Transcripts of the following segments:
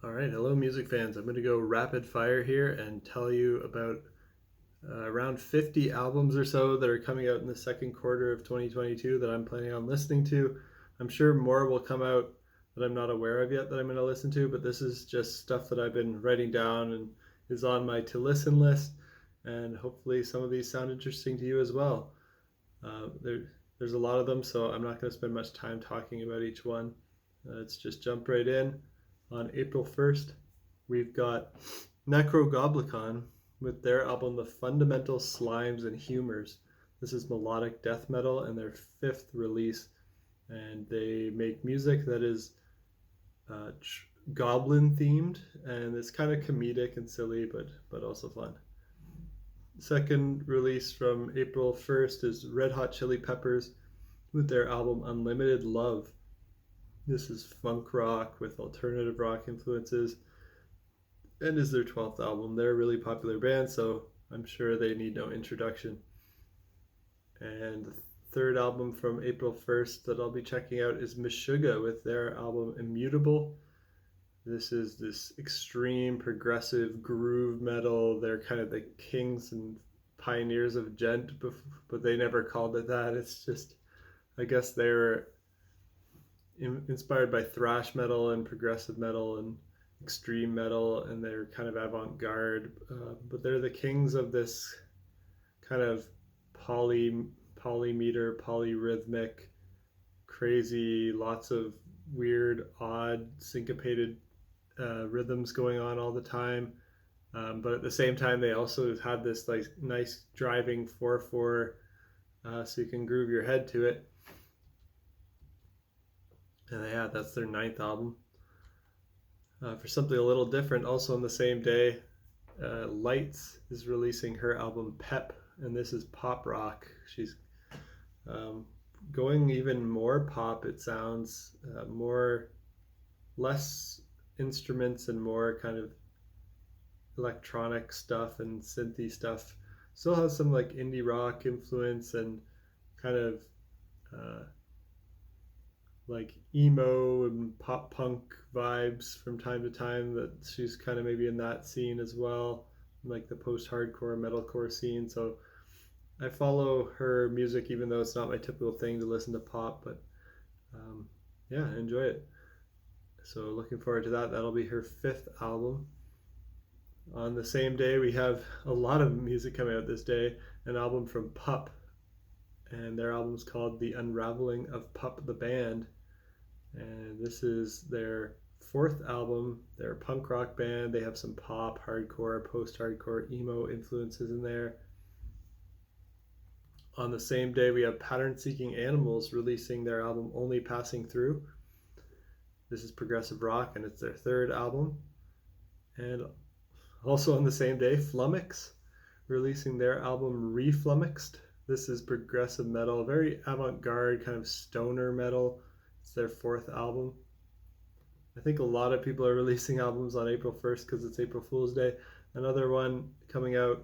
All right, hello, music fans. I'm going to go rapid fire here and tell you about around 50 albums or so that are coming out in the second quarter of 2022 that I'm planning on listening to. I'm sure more will come out that I'm not aware of yet that I'm going to listen to, but this is just stuff that I've been writing down and is on my to listen list. And hopefully, some of these sound interesting to you as well. There's a lot of them, so I'm not going to spend much time talking about each one. Let's just jump right in. On April 1st, we've got Necrogoblicon with their album The Fundamental Slimes and Humors. This is melodic death metal and their fifth release, and they make music that is uh, goblin themed, and it's kind of comedic and silly, but also fun. Second release from April 1st is Red Hot Chili Peppers with their album Unlimited Love. This is funk rock with alternative rock influences and is their 12th album. They're a really popular band, so I'm sure they need no introduction. And the third album from April 1st that I'll be checking out is Meshuggah with their album Immutable. This is this extreme progressive groove metal. They're kind of the kings and pioneers of gent, but they never called it that. It's just, I guess they were inspired by thrash metal and progressive metal and extreme metal, and they're kind of avant-garde, but they're the kings of this kind of polymeter, polyrhythmic, crazy, lots of weird, odd, syncopated rhythms going on all the time. But at the same time, they also had this like nice driving 4/4, so you can groove your head to it. And yeah, that's their ninth album. For something a little different, also on the same day, Lights is releasing her album Pep, and this is pop rock. She's um, going even more pop, it sounds, less instruments and more kind of electronic stuff and synthy stuff. Still has some like indie rock influence and kind of uh, like emo and pop punk vibes from time to time. That she's kind of maybe in that scene as well, like the post-hardcore metalcore scene. So I follow her music even though it's not my typical thing to listen to pop, but yeah, enjoy it. So looking forward to that. That'll be her fifth album. On the same day, we have a lot of music coming out this day. An album from Pup, and their album's called The Unraveling of Pup the Band. And this is their fourth album. They're a punk rock band. They have some pop, hardcore, post-hardcore, emo influences in there. On the same day, we have Pattern Seeking Animals releasing their album Only Passing Through. This is progressive rock, and it's their third album. And also on the same day, Flummox releasing their album Reflummoxed. This is progressive metal, very avant-garde, kind of stoner metal. It's their fourth album. I think a lot of people are releasing albums on April 1st because it's April Fool's Day. Another one coming out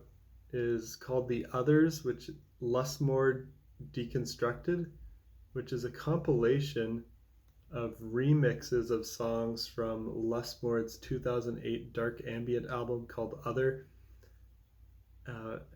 is called The Others, which Lustmore Deconstructed, which is a compilation of remixes of songs from Lustmore's 2008 dark ambient album called Other.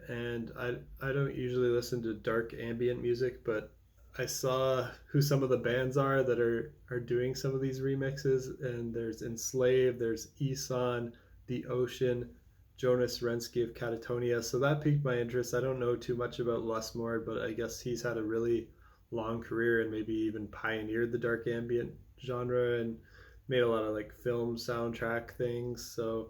And I don't usually listen to dark ambient music, but I saw who some of the bands are that are doing some of these remixes, and there's Enslaved, there's Eson, The Ocean, Jonas Rensky of Catatonia. So that piqued my interest. I don't know too much about Lustmore, but I guess he's had a really long career and maybe even pioneered the dark ambient genre and made a lot of like film soundtrack things. So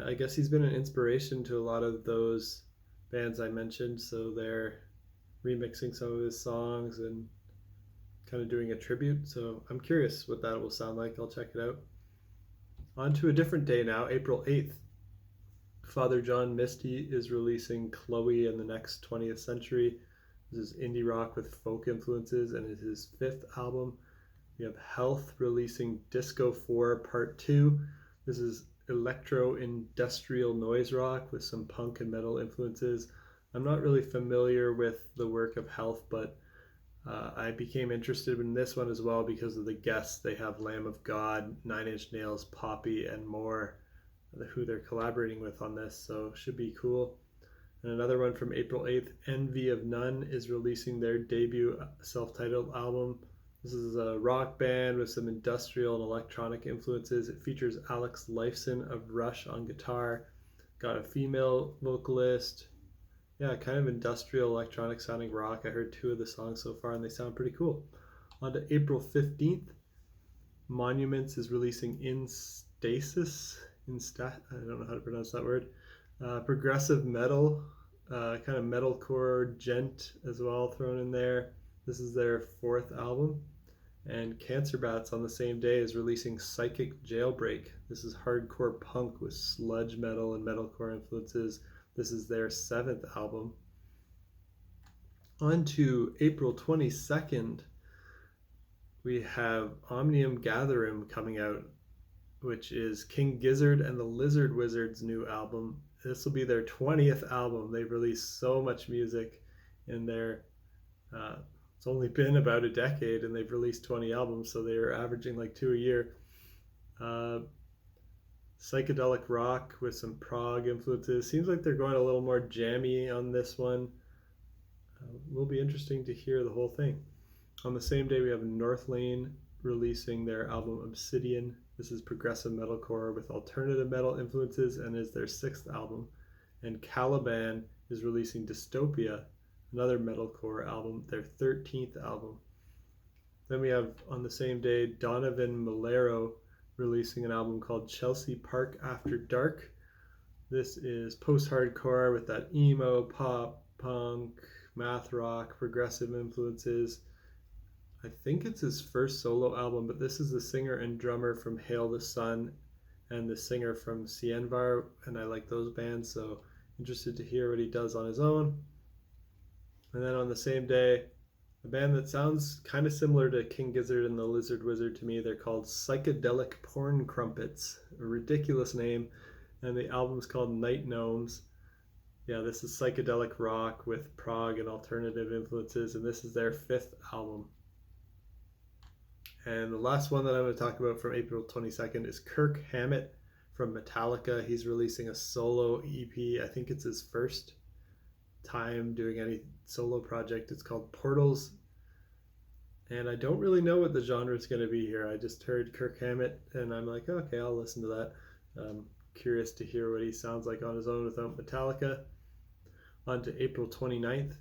I guess he's been an inspiration to a lot of those bands I mentioned. So they're remixing some of his songs and kind of doing a tribute. So I'm curious what that will sound like. I'll check it out. On to a different day now, April 8th. Father John Misty is releasing Chloe and the Next 20th Century. This is indie rock with folk influences, and it is his fifth album. We have Health releasing Disco 4 Part 2. This is electro-industrial noise rock with some punk and metal influences. I'm not really familiar with the work of Health, but I became interested in this one as well because of the guests. They have Lamb of God, Nine Inch Nails, Poppy, and more, who they're collaborating with on this, so should be cool. And another one from April 8th, Envy of None is releasing their debut self-titled album. This is a rock band with some industrial and electronic influences. It features Alex Lifeson of Rush on guitar, got a female vocalist. Yeah, kind of industrial electronic sounding rock. I heard 2 of the songs so far and they sound pretty cool. On to April 15th, Monuments is releasing In Stasis. I don't know how to pronounce that word. Progressive metal, kind of metalcore gent as well thrown in there. This is their 4th album. And Cancer Bats on the same day is releasing Psychic Jailbreak. This is hardcore punk with sludge metal and metalcore influences. This is their 7th album. On to April 22nd, we have Omnium Gatherum coming out, which is King Gizzard and the Lizard Wizard's new album. This will be their 20th album. They've released so much music in their it's only been about a decade and they've released 20 albums, so they are averaging like 2 a year. Psychedelic rock with some prog influences. Seems like they're going a little more jammy on this one. Will be interesting to hear the whole thing. On the same day, we have Northlane releasing their album Obsidian. This is progressive metalcore with alternative metal influences and is their 6th album. And Caliban is releasing Dystopia, another metalcore album, their 13th album. Then we have, on the same day, Donovan Malero releasing an album called Chelsea Park After Dark. This is post-hardcore with that emo, pop, punk, math rock, progressive influences. I think it's his first solo album, but this is the singer and drummer from Hail the Sun and the singer from Cienvar, and I like those bands, so interested to hear what he does on his own. And then on the same day, a band that sounds kind of similar to King Gizzard and the Lizard Wizard to me. They're called Psychedelic Porn Crumpets, a ridiculous name, and the album's called Night Gnomes. Yeah, this is psychedelic rock with prog and alternative influences, and this is their 5th album. And the last one that I'm going to talk about from April 22nd is Kirk Hammett from Metallica. He's releasing a solo EP. I think it's his first time doing any solo project. It's called Portals, and I don't really know what the genre is going to be here. I just heard Kirk Hammett and I'm like, okay, I'll listen to that. I'm curious to hear what he sounds like on his own without Metallica. On to April 29th,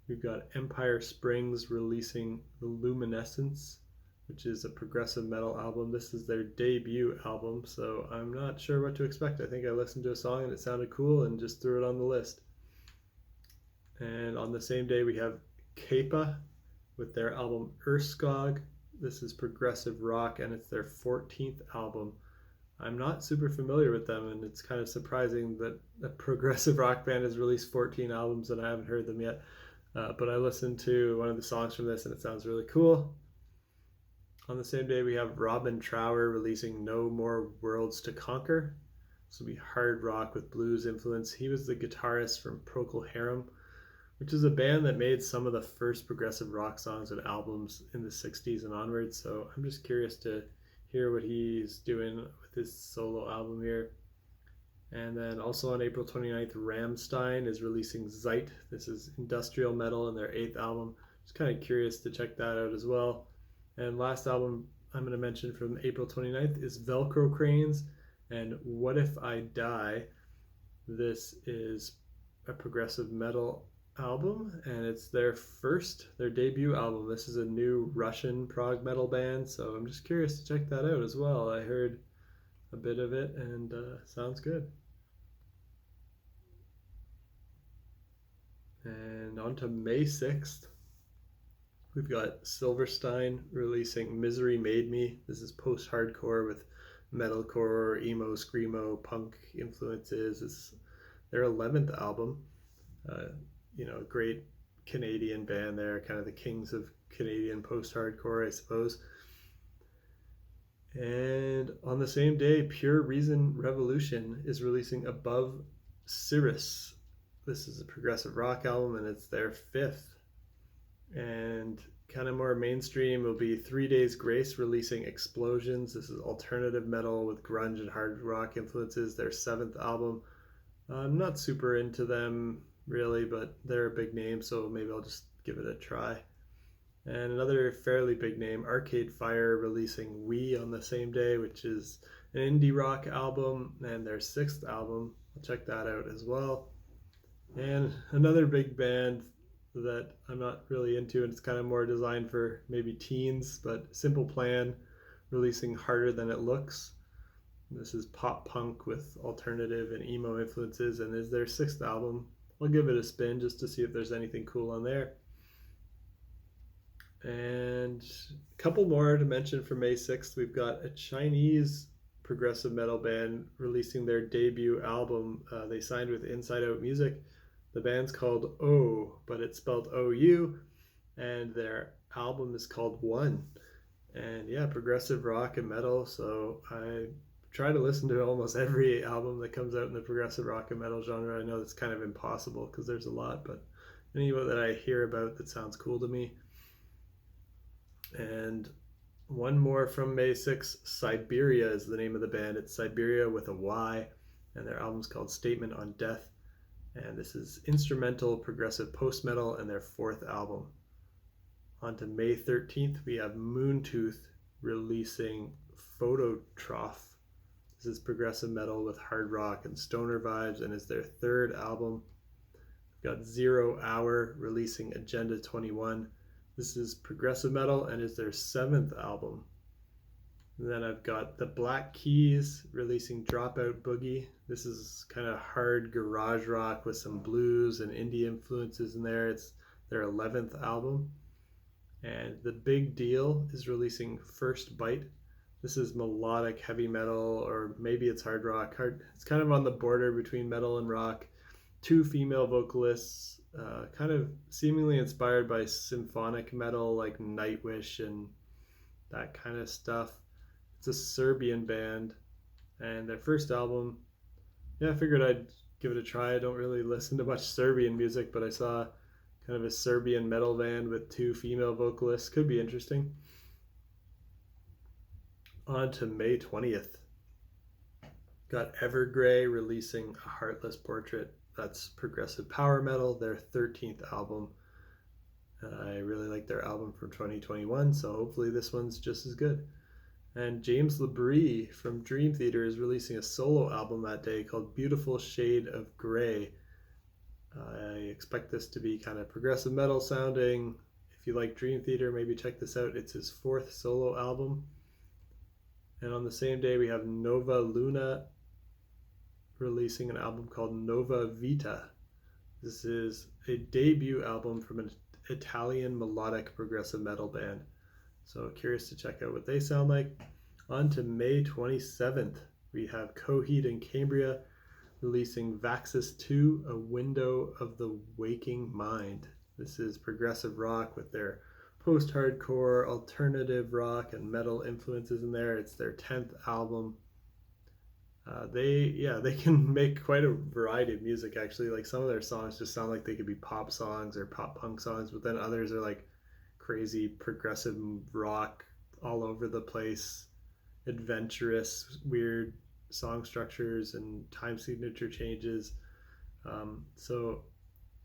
we've got Empire Springs releasing The Luminescence, which is a progressive metal album. This is their debut album, so I'm not sure what to expect. I think I listened to a song and it sounded cool and just threw it on the list. And on the same day, we have Kepa with their album Urskog. This is progressive rock, and it's their 14th album. I'm not super familiar with them, and it's kind of surprising that a progressive rock band has released 14 albums and I haven't heard them yet. But I listened to one of the songs from this, and it sounds really cool. On the same day, we have Robin Trower releasing No More Worlds to Conquer. This will be hard rock with blues influence. He was the guitarist from Procol Harum, which is a band that made some of the first progressive rock songs and albums in the 60s and onwards. So I'm just curious to hear what he's doing with his solo album here. And then also on April 29th, Rammstein is releasing Zeit. This is industrial metal and their 8th album. Just kind of curious to check that out as well. And last album I'm going to mention from April 29th is Velcro Cranes and What If I Die. This is a progressive metal album, and it's their debut album. This is a new Russian prog metal band, so I'm just curious to check that out as well. I heard a bit of it and sounds good. And on to May 6th, we've got Silverstein releasing Misery Made Me. This is post-hardcore with metalcore, emo, screamo, punk influences. It's their 11th album. A great Canadian band there, kind of the kings of Canadian post-hardcore, I suppose. And on the same day, Pure Reason Revolution is releasing Above Cirrus. This is a progressive rock album, and it's their 5th. And kind of more mainstream will be 3 Days Grace releasing Explosions. This is alternative metal with grunge and hard rock influences, their 7th album. I'm not super into them really, but they're a big name, so maybe I'll just give it a try. And another fairly big name, Arcade Fire, releasing We on the same day, which is an indie rock album and their 6th album. I'll check that out as well. And another big band that I'm not really into, and it's kind of more designed for maybe teens, but Simple Plan releasing Harder Than It Looks. This is pop punk with alternative and emo influences, and is their 6th album. I'll give it a spin just to see if there's anything cool on there. And a couple more to mention for May 6th. We've got a Chinese progressive metal band releasing their debut album. They signed with Inside Out Music. The band's called O, but it's spelled O-U, and their album is called One. And yeah, progressive rock and metal, so I try to listen to almost every album that comes out in the progressive rock and metal genre. I know it's kind of impossible because there's a lot, but any that I hear about that sounds cool to me. And one more from May 6th, Siberia is the name of the band. It's Siberia with a Y, and their album's called Statement on Death. And this is instrumental progressive post-metal and their 4th album. On to May 13th, we have Moontooth releasing Phototroph. This is progressive metal with hard rock and stoner vibes and is their 3rd album. We've got 0 Hour releasing Agenda 21. This is progressive metal and is their 7th album. And then I've got the Black Keys releasing Dropout Boogie. This is kind of hard garage rock with some blues and indie influences in there. It's their 11th album. And The Big Deal is releasing First Bite. This is melodic heavy metal, or maybe it's hard rock. It's kind of on the border between metal and rock. 2 female vocalists, kind of seemingly inspired by symphonic metal like Nightwish and that kind of stuff. It's a Serbian band, and their 1st album, I figured I'd give it a try. I don't really listen to much Serbian music, but I saw kind of a Serbian metal band with 2 female vocalists. Could be interesting. On to May 20th. Got Evergrey releasing A Heartless Portrait. That's progressive power metal, their 13th album. I really like their album from 2021, so hopefully this one's just as good. And James Labrie from Dream Theater is releasing a solo album that day called Beautiful Shade of Grey. I expect this to be kind of progressive metal sounding. If you like Dream Theater, maybe check this out. It's his 4th solo album. And on the same day, we have Nova Luna releasing an album called Nova Vita. This is a debut album from an Italian melodic progressive metal band. So curious to check out what they sound like. On to May 27th, we have Coheed and Cambria releasing Vaxis 2, A Window of the Waking Mind. This is progressive rock with their post-hardcore, alternative rock, and metal influences in there. It's their 10th album. They can make quite a variety of music, actually. Like, some of their songs just sound like they could be pop songs or pop punk songs, but then others are like crazy progressive rock, all over the place, adventurous, weird song structures and time signature changes. So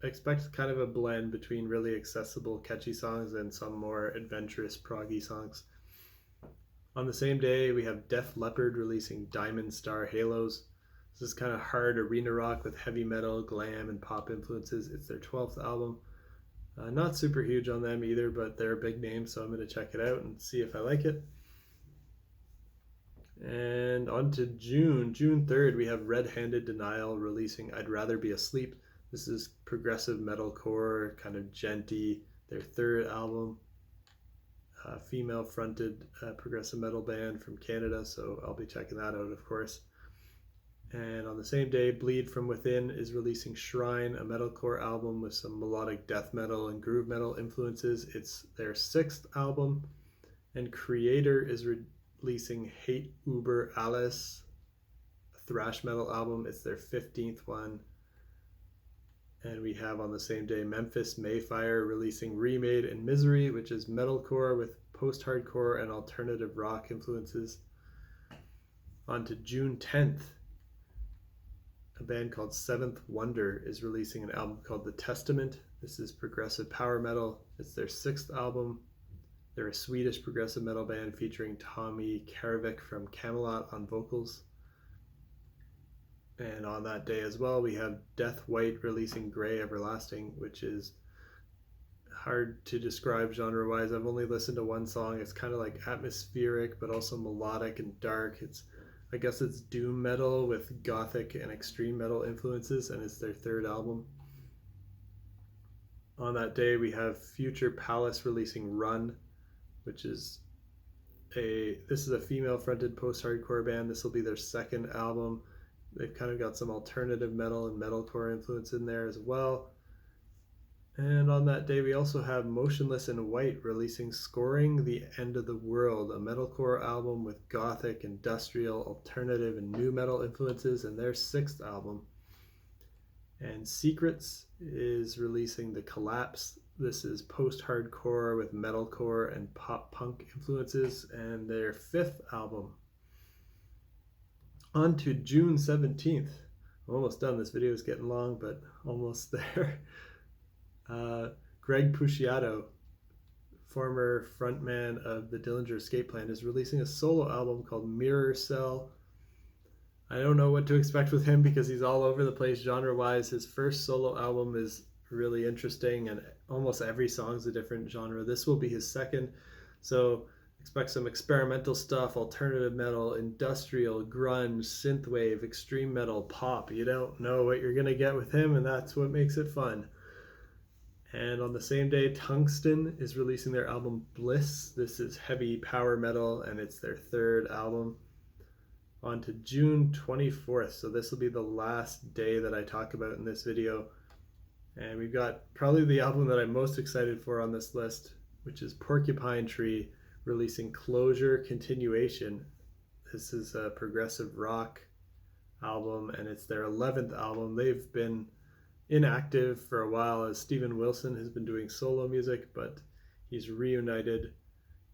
expect kind of a blend between really accessible, catchy songs and some more adventurous, proggy songs. On the same day, we have Def Leppard releasing Diamond Star Halos. This is kind of hard arena rock with heavy metal, glam, and pop influences. It's their 12th album. Not super huge on them either, but they're a big name, so I'm going to check it out and see if I like it. And on to June 3rd, we have Red Handed Denial releasing I'd Rather Be Asleep. This is progressive metalcore, kind of genty, their 3rd album. Female-fronted progressive metal band from Canada, so I'll be checking that out, of course. And on the same day, Bleed From Within is releasing Shrine, a metalcore album with some melodic death metal and groove metal influences. It's their 6th album. And Creator is releasing Hate Uber Alles, a thrash metal album. It's their 15th one. And we have on the same day Memphis Mayfire releasing Remade and Misery, which is metalcore with post-hardcore and alternative rock influences. On to June 10th, a band called Seventh Wonder is releasing an album called The Testament. This is progressive power metal. It's their 6th album. They're a Swedish progressive metal band featuring Tommy Karevik from Camelot on vocals. And on that day as well, we have Death White releasing Grey Everlasting, which is hard to describe genre-wise. I've only listened to one song. It's kind of like atmospheric, but also melodic and dark. I guess it's doom metal with gothic and extreme metal influences, and it's their 3rd album. On that day, we have Future Palace releasing Run, which is this is a female-fronted post-hardcore band. This will be their 2nd album. They've kind of got some alternative metal and metalcore influence in there as well. And on that day, we also have Motionless in White releasing Scoring the End of the World, a metalcore album with gothic, industrial, alternative, and new metal influences, and their 6th album. And Secrets is releasing The Collapse. This is post-hardcore with metalcore and pop-punk influences, and their 5th album. On to June 17th. I'm almost done. This video is getting long, but almost there. Greg Puciato, former frontman of the Dillinger Escape Plan, is releasing a solo album called Mirror Cell. I don't know what to expect with him because he's all over the place genre-wise. His first solo album is really interesting, and almost every song is a different genre. This will be his 2nd, so expect some experimental stuff, alternative metal, industrial, grunge, synthwave, extreme metal, pop. You don't know what you're going to get with him, and that's what makes it fun. And on the same day, Tungsten is releasing their album Bliss. This is heavy power metal, and it's their 3rd album. On to June 24th, so this will be the last day that I talk about in this video. And we've got probably the album that I'm most excited for on this list, which is Porcupine Tree releasing Closure Continuation. This is a progressive rock album, and it's their 11th album. They've been inactive for a while as Steven Wilson has been doing solo music, but he's reunited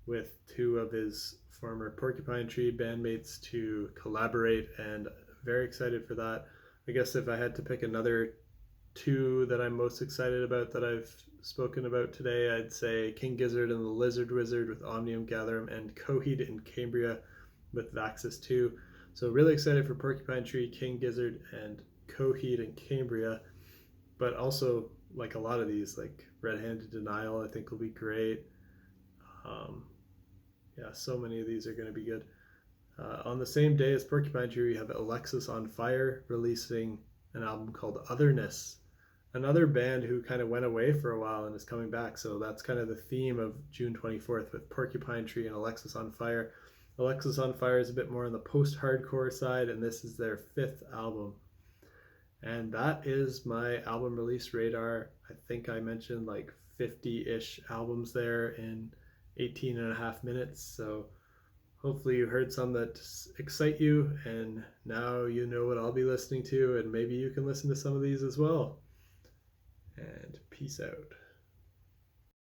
with 2 of his former Porcupine Tree bandmates to collaborate, and very excited for that. I guess if I had to pick another 2 that I'm most excited about that I've spoken about today, I'd say King Gizzard and the Lizard Wizard with Omnium Gatherum, and Coheed and Cambria with Vaxis 2. So really excited for Porcupine Tree, King Gizzard, and Coheed and Cambria. But also, like a lot of these, like Red Handed Denial, I think will be great. Yeah, so many of these are going to be good. On the same day as Porcupine Tree, we have Alexis on Fire releasing an album called Otherness. Another band who kind of went away for a while and is coming back. So that's kind of the theme of June 24th with Porcupine Tree and Alexis on Fire. Alexis on Fire is a bit more on the post-hardcore side, and this is their 5th album. And that is my album release radar. I think I mentioned like 50-ish albums there in 18 and a half minutes. So hopefully you heard some that excite you, and now you know what I'll be listening to, and maybe you can listen to some of these as well. And peace out.